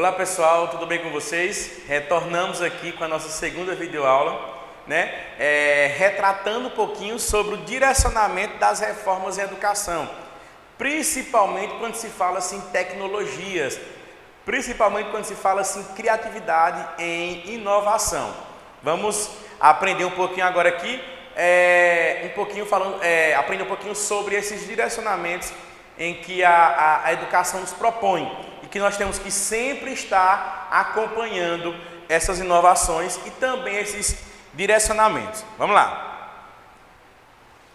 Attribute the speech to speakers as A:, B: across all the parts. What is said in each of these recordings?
A: Olá pessoal, tudo bem com vocês? Retornamos aqui com a nossa segunda videoaula, retratando um pouquinho sobre o direcionamento das reformas em educação, principalmente quando se fala assim tecnologias, principalmente quando se fala assim criatividade em inovação. Vamos aprender um pouquinho agora aqui, aprender um pouquinho sobre esses direcionamentos em que a educação nos propõe. Que nós temos que sempre estar acompanhando essas inovações e também esses direcionamentos. Vamos lá.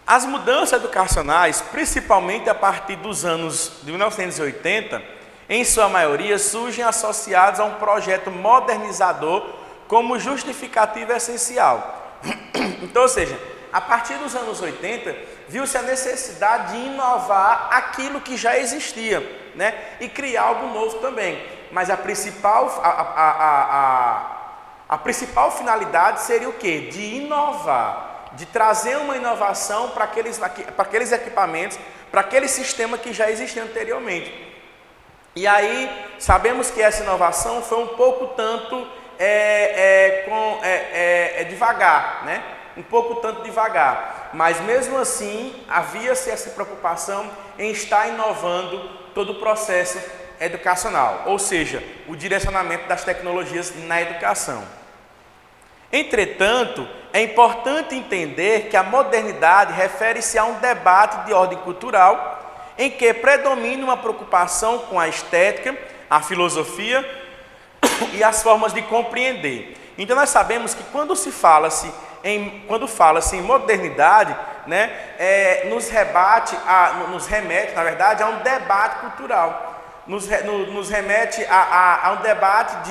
A: As mudanças educacionais, principalmente a partir dos anos de 1980, em sua maioria surgem associadas a um projeto modernizador como justificativa essencial. Então, ou seja, a partir dos anos 80, viu-se a necessidade de inovar aquilo que já existia, e criar algo novo também. Mas a principal finalidade seria o quê? De inovar, de trazer uma inovação para aqueles equipamentos, para aquele sistema que já existia anteriormente. E aí, sabemos que essa inovação foi um pouco tanto devagar, um pouco tanto devagar, mas mesmo assim havia-se essa preocupação em estar inovando todo o processo educacional, ou seja, o direcionamento das tecnologias na educação. Entretanto, é importante entender que a modernidade refere-se a um debate de ordem cultural em que predomina uma preocupação com a estética, a filosofia e as formas de compreender. Então nós sabemos que quando fala-se em modernidade, nos remete, na verdade, a um debate cultural, nos remete a um debate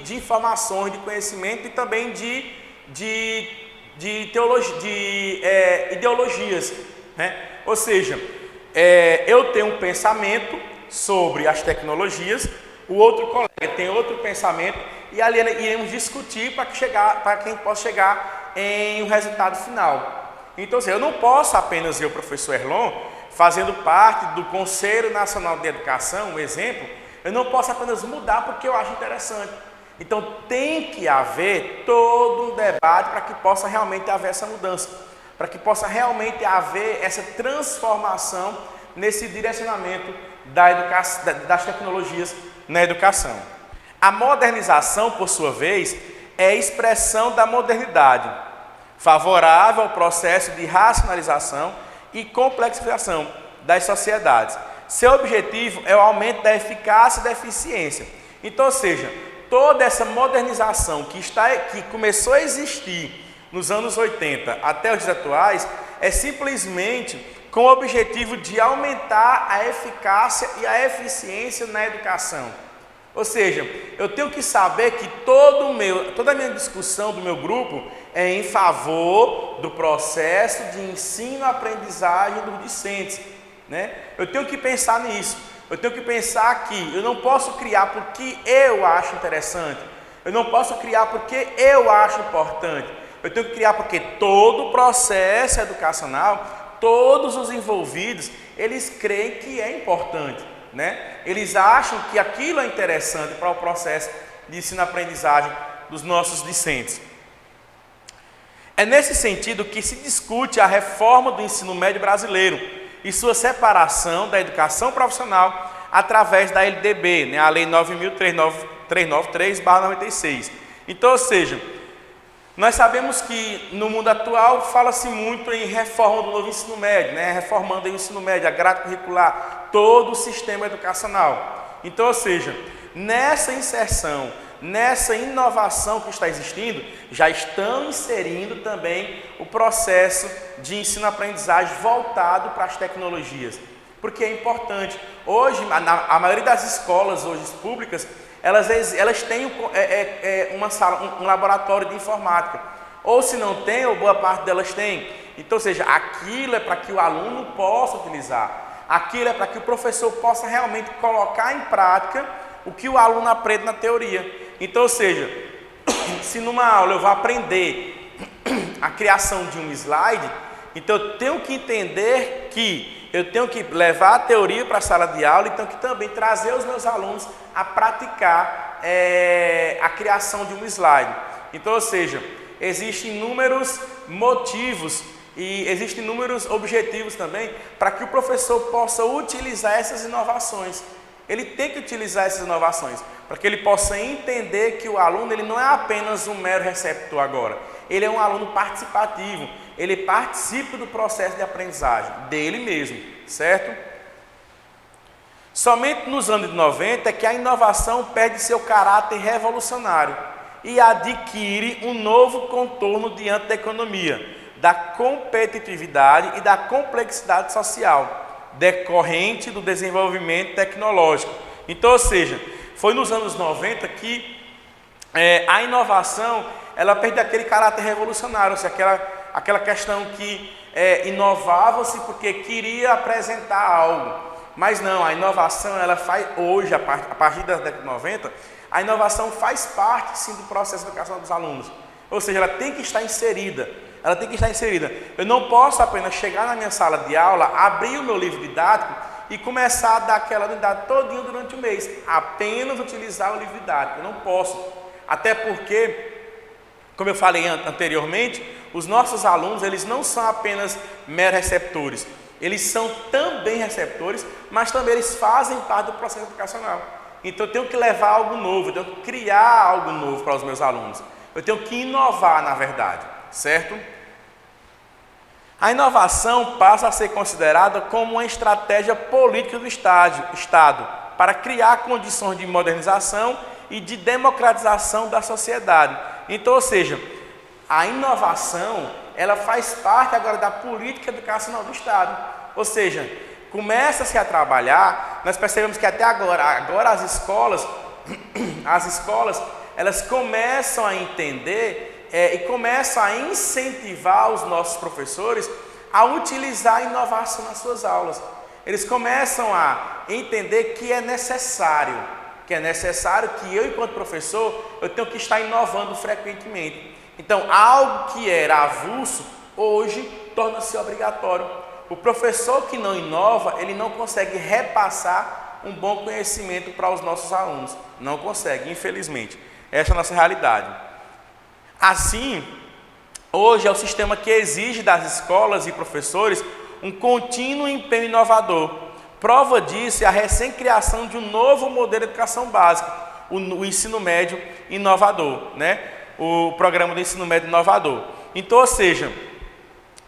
A: de informações, de conhecimento e também de ideologias. Ou seja, eu tenho um pensamento sobre as tecnologias, o outro colega tem outro pensamento e ali iremos discutir para que a gente possa chegar em um resultado final. Então, eu não posso apenas o professor Erlon, fazendo parte do Conselho Nacional de Educação, um exemplo, eu não posso apenas mudar porque eu acho interessante. Então, tem que haver todo um debate para que possa realmente haver essa mudança, para que possa realmente haver essa transformação nesse direcionamento das tecnologias na educação. A modernização, por sua vez, é a expressão da modernidade, favorável ao processo de racionalização e complexificação das sociedades. Seu objetivo é o aumento da eficácia e da eficiência. Então, ou seja, toda essa modernização que começou a existir nos anos 80 até os dias atuais, é simplesmente com o objetivo de aumentar a eficácia e a eficiência na educação. Ou seja, eu tenho que saber que toda a minha discussão do meu grupo é em favor do processo de ensino-aprendizagem dos discentes. Eu tenho que pensar nisso. Eu tenho que pensar que eu não posso criar porque eu acho interessante. Eu não posso criar porque eu acho importante. Eu tenho que criar porque todo o processo educacional, todos os envolvidos, eles creem que é importante. Eles acham que aquilo é interessante para o processo de ensino-aprendizagem dos nossos discentes. É nesse sentido que se discute a reforma do ensino médio brasileiro e sua separação da educação profissional através da LDB, a Lei 9.393/96. Então, ou seja, nós sabemos que no mundo atual fala-se muito em reforma do novo ensino médio, reformando o ensino médio, a grade curricular, todo o sistema educacional. Então, ou seja, nessa inserção, nessa inovação que está existindo, já estão inserindo também o processo de ensino-aprendizagem voltado para as tecnologias, porque é importante. Hoje, a maioria das escolas hoje públicas, elas têm um laboratório de informática, ou se não tem, ou boa parte delas tem. Então, ou seja, aquilo é para que o aluno possa utilizar, aquilo é para que o professor possa realmente colocar em prática o que o aluno aprende na teoria. Então, ou seja, se numa aula eu vou aprender a criação de um slide, então eu tenho que entender que eu tenho que levar a teoria para a sala de aula e tenho que também trazer os meus alunos a praticar a criação de um slide. Então, ou seja, existem inúmeros motivos e existem inúmeros objetivos também para que o professor possa utilizar essas inovações. Ele tem que utilizar essas inovações para que ele possa entender que o aluno ele não é apenas um mero receptor agora. Ele é um aluno participativo. Ele participa do processo de aprendizagem dele mesmo, certo? Somente nos anos 90 é que a inovação perde seu caráter revolucionário e adquire um novo contorno diante da economia, da competitividade e da complexidade social decorrente do desenvolvimento tecnológico. Então, ou seja, foi nos anos 90 que a inovação ela perde aquele caráter revolucionário, ou seja, aquela questão que inovava-se porque queria apresentar algo. Mas não, a inovação ela faz hoje, a partir da década de 90, a inovação faz parte sim do processo de educação dos alunos. Ou seja, ela tem que estar inserida. Ela tem que estar inserida. Eu não posso apenas chegar na minha sala de aula, abrir o meu livro didático e começar a dar aquela unidade todinha durante o mês. Apenas utilizar o livro didático. Eu não posso. Até porque, como eu falei anteriormente, os nossos alunos eles não são apenas meros receptores. Eles são também receptores, mas também eles fazem parte do processo educacional. Então eu tenho que levar algo novo, eu tenho que criar algo novo para os meus alunos. Eu tenho que inovar, na verdade, certo? A inovação passa a ser considerada como uma estratégia política do Estado para criar condições de modernização e de democratização da sociedade. Então, ou seja, a inovação ela faz parte agora da política educacional do Estado. Ou seja, começa-se a trabalhar, nós percebemos que até agora as escolas elas começam a entender e começam a incentivar os nossos professores a utilizar a inovação nas suas aulas. Eles começam a entender que é necessário que eu, enquanto professor, eu tenho que estar inovando frequentemente. Então, algo que era avulso, hoje torna-se obrigatório. O professor que não inova, ele não consegue repassar um bom conhecimento para os nossos alunos. Não consegue, infelizmente. Essa é a nossa realidade. Assim, hoje é o sistema que exige das escolas e professores um contínuo empenho inovador. Prova disso é a recém-criação de um novo modelo de educação básica, o ensino médio inovador, né? O programa do ensino médio inovador. Então, ou seja,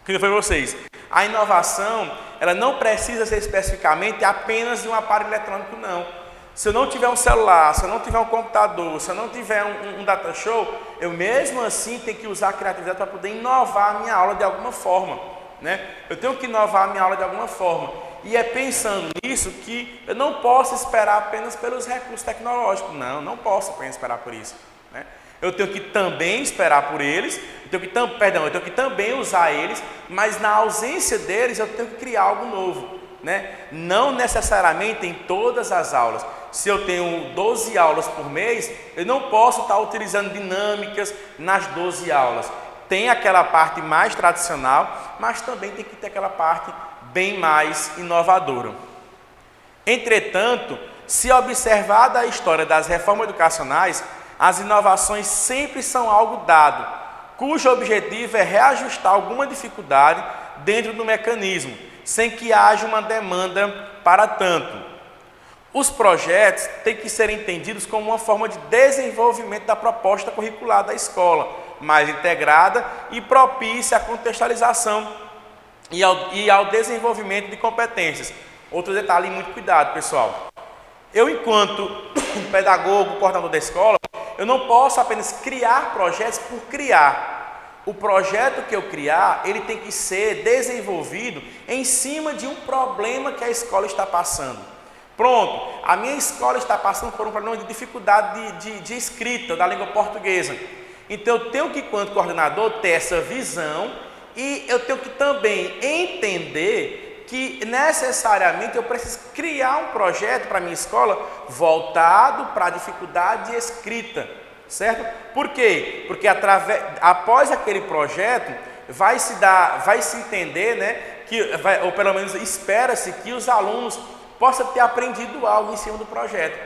A: que foi vocês, a inovação, ela não precisa ser especificamente apenas de um aparelho eletrônico, não. Se eu não tiver um celular, se eu não tiver um computador, se eu não tiver um data show, eu mesmo assim tenho que usar a criatividade para poder inovar a minha aula de alguma forma, né? Eu tenho que inovar a minha aula de alguma forma. E é pensando nisso que eu não posso esperar apenas pelos recursos tecnológicos. Não posso apenas esperar por isso, né? Eu tenho que também esperar por eles, eu tenho que também usar eles, mas na ausência deles eu tenho que criar algo novo, né? Não necessariamente em todas as aulas. Se eu tenho 12 aulas por mês, eu não posso estar utilizando dinâmicas nas 12 aulas. Tem aquela parte mais tradicional, mas também tem que ter aquela parte bem mais inovadora. Entretanto, se observada a história das reformas educacionais, as inovações sempre são algo dado, cujo objetivo é reajustar alguma dificuldade dentro do mecanismo, sem que haja uma demanda para tanto. Os projetos têm que ser entendidos como uma forma de desenvolvimento da proposta curricular da escola, mais integrada e propícia à contextualização e ao desenvolvimento de competências. Outro detalhe, muito cuidado, pessoal. Eu, enquanto pedagogo, coordenador da escola, eu não posso apenas criar projetos por criar. O projeto que eu criar, ele tem que ser desenvolvido em cima de um problema que a escola está passando. Pronto, a minha escola está passando por um problema de dificuldade de escrita da língua portuguesa. Então eu tenho que, enquanto coordenador, ter essa visão e eu tenho que também entender que necessariamente eu preciso criar um projeto para a minha escola voltado para a dificuldade de escrita, certo? Por quê? Porque após aquele projeto vai se entender, né, ou pelo menos espera-se que os alunos possam ter aprendido algo em cima do projeto.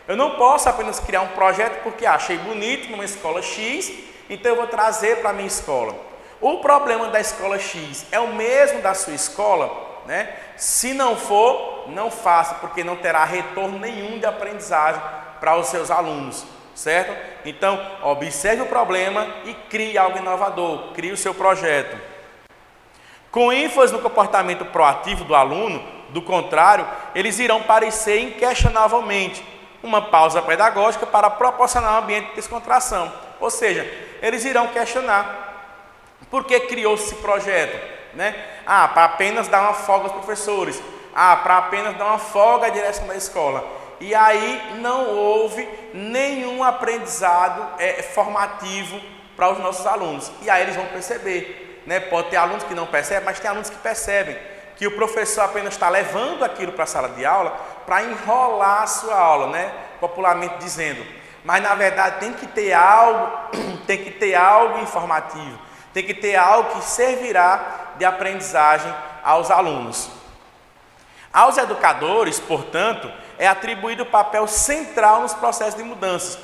A: Eu não posso apenas criar um projeto porque achei bonito numa escola X, então eu vou trazer para a minha escola. O problema da escola X é o mesmo da sua escola, né? Se não for, não faça, porque não terá retorno nenhum de aprendizagem para os seus alunos, certo? Então, observe o problema e crie algo inovador, crie o seu projeto. Com ênfase no comportamento proativo do aluno, do contrário, eles irão parecer inquestionavelmente uma pausa pedagógica para proporcionar um ambiente de descontração. Ou seja, eles irão questionar por que criou-se esse projeto, né? Para apenas dar uma folga aos professores, para apenas dar uma folga à direção da escola. E aí não houve nenhum aprendizado formativo para os nossos alunos. E aí eles vão perceber, né? Pode ter alunos que não percebem, mas tem alunos que percebem que o professor apenas está levando aquilo para a sala de aula para enrolar a sua aula, né? Popularmente dizendo. Mas na verdade tem que ter algo informativo, tem que ter algo que servirá de aprendizagem aos alunos. Aos educadores, portanto, é atribuído o papel central nos processos de mudanças.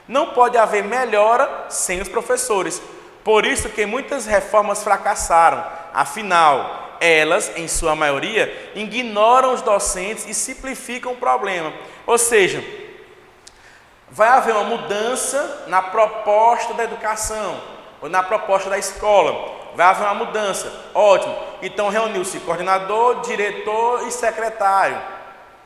A: Não pode haver melhora sem os professores. Por isso que muitas reformas fracassaram. Afinal, elas, em sua maioria, ignoram os docentes e simplificam o problema. Ou seja, vai haver uma mudança na proposta da educação, ou na proposta da escola. Vai haver uma mudança, ótimo. Então reuniu-se coordenador, diretor e secretário,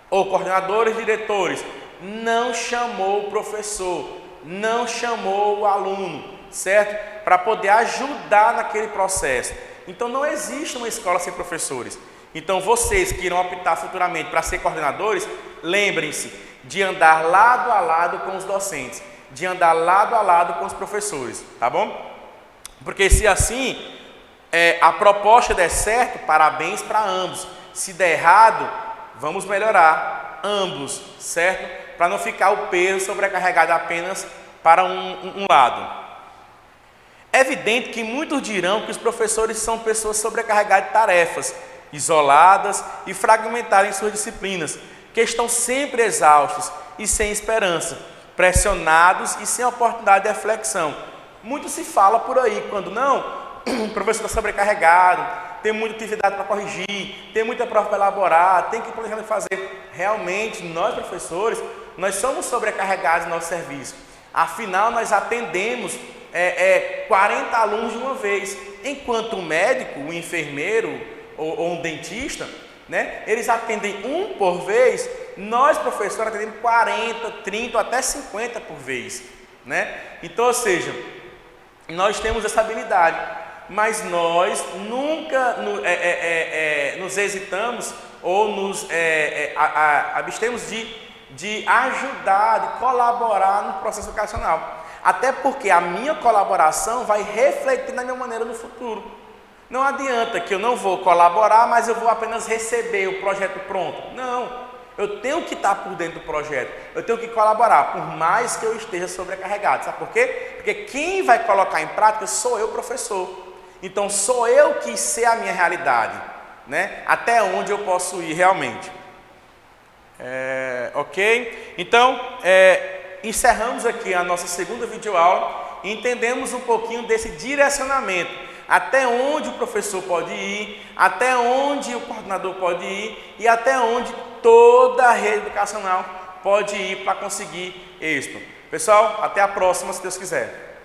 A: ou coordenadores e diretores. Não chamou o professor, não chamou o aluno, certo? Para poder ajudar naquele processo. Então não existe uma escola sem professores. Então vocês que irão optar futuramente para ser coordenadores, lembrem-se de andar lado a lado com os docentes, de andar lado a lado com os professores, tá bom? Porque se assim a proposta der certo, parabéns para ambos. Se der errado, vamos melhorar ambos, certo? Para não ficar o peso sobrecarregado apenas para um lado. É evidente que muitos dirão que os professores são pessoas sobrecarregadas de tarefas, isoladas e fragmentadas em suas disciplinas, que estão sempre exaustos e sem esperança, pressionados e sem oportunidade de reflexão. Muito se fala por aí, quando não, o professor está sobrecarregado, tem muita atividade para corrigir, tem muita prova para elaborar, tem que planejar fazer. Realmente, nós professores, nós somos sobrecarregados no nosso serviço. Afinal, nós atendemos 40 alunos de uma vez, enquanto o médico, o enfermeiro ou um dentista, né, eles atendem um por vez. Nós, professores, atendemos 40, 30, até 50 por vez, né? Então, ou seja, nós temos essa habilidade, mas nós nunca nos hesitamos ou nos abstemos de ajudar, de colaborar no processo educacional. Até porque a minha colaboração vai refletir na minha maneira no futuro. Não adianta que eu não vou colaborar, mas eu vou apenas receber o projeto pronto. Não, eu tenho que estar por dentro do projeto, eu tenho que colaborar, por mais que eu esteja sobrecarregado. Sabe por quê? Porque quem vai colocar em prática sou eu, professor. Então sou eu que sei a minha realidade, né? Até onde eu posso ir realmente. Ok? Então, encerramos aqui a nossa segunda videoaula e entendemos um pouquinho desse direcionamento, até onde o professor pode ir, até onde o coordenador pode ir e até onde toda a rede educacional pode ir para conseguir êxito. Pessoal, até a próxima, se Deus quiser.